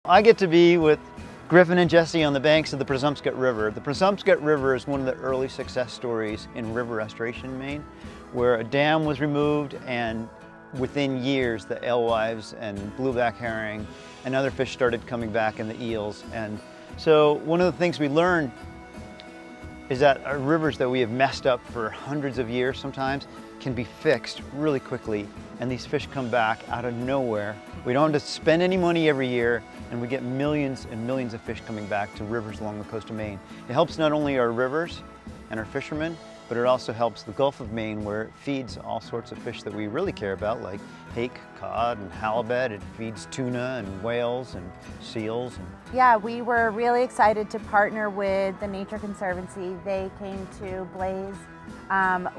I get to be with Griffin and Jesse on the banks of the Presumpscot River. The Presumpscot River is one of the early success stories in river restoration in Maine, where a dam was removed and within years the alewives and blueback herring and other fish started coming back and the eels. And so one of the things we learned is that our rivers that we have messed up for hundreds of years sometimes can be fixed really quickly, and these fish come back out of nowhere. We don't have to spend any money every year, and we get millions and millions of fish coming back to rivers along the coast of Maine. It helps not only our rivers and our fishermen, but it also helps the Gulf of Maine, where it feeds all sorts of fish that we really care about, like hake, cod, and halibut. It feeds tuna and whales and seals. Yeah, we were really excited to partner with the Nature Conservancy. They came to Blaze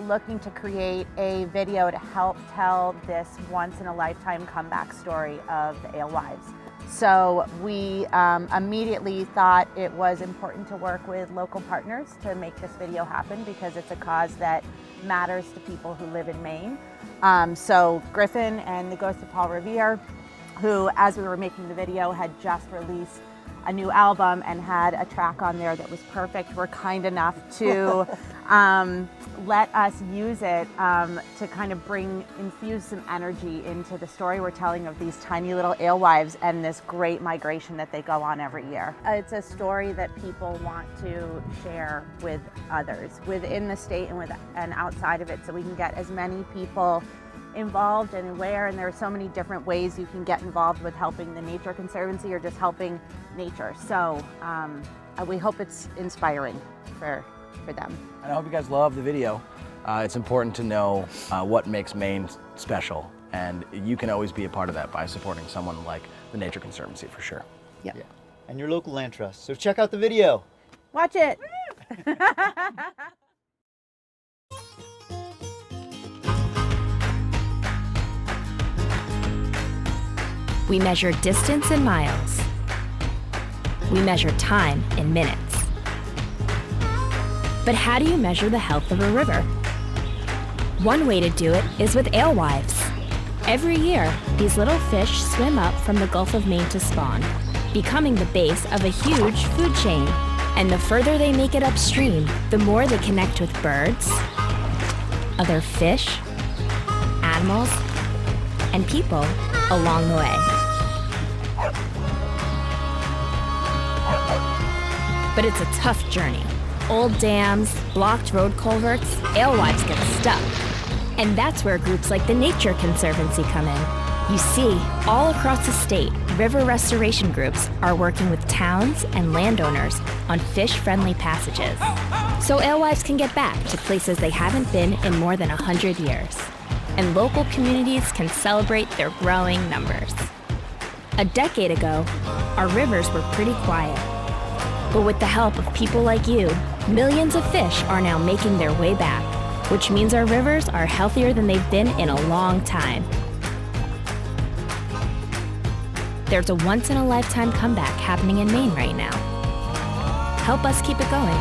looking to create a video to help tell this once-in-a-lifetime comeback story of the alewives. So we immediately thought it was important to work with local partners to make this video happen, because it's a cause that matters to people who live in Maine. So Griffin and the Ghost of Paul Revere, who, as we were making the video, had just released a new album and had a track on there that was perfect, were kind enough to let us use it to kind of infuse some energy into the story we're telling of these tiny little alewives and this great migration that they go on every year. It's a story that people want to share with others within the state and outside of it, so we can get as many people involved and aware. And there are so many different ways you can get involved with helping the Nature Conservancy or just helping nature. So we hope it's inspiring for them. And I hope you guys love the video. It's important to know what makes Maine special, and you can always be a part of that by supporting someone like the Nature Conservancy, for sure. Yeah. And your local land trust. So check out the video. Watch it. We measure distance in miles. We measure time in minutes. But how do you measure the health of a river? One way to do it is with alewives. Every year, these little fish swim up from the Gulf of Maine to spawn, becoming the base of a huge food chain. And the further they make it upstream, the more they connect with birds, other fish, animals, and people along the way. But it's a tough journey. Old dams, blocked road culverts, alewives get stuck. And that's where groups like the Nature Conservancy come in. You see, all across the state, river restoration groups are working with towns and landowners on fish-friendly passages, so alewives can get back to places they haven't been in more than 100 years. And local communities can celebrate their growing numbers. A decade ago, our rivers were pretty quiet. But with the help of people like you, millions of fish are now making their way back, which means our rivers are healthier than they've been in a long time. There's a once-in-a-lifetime comeback happening in Maine right now. Help us keep it going.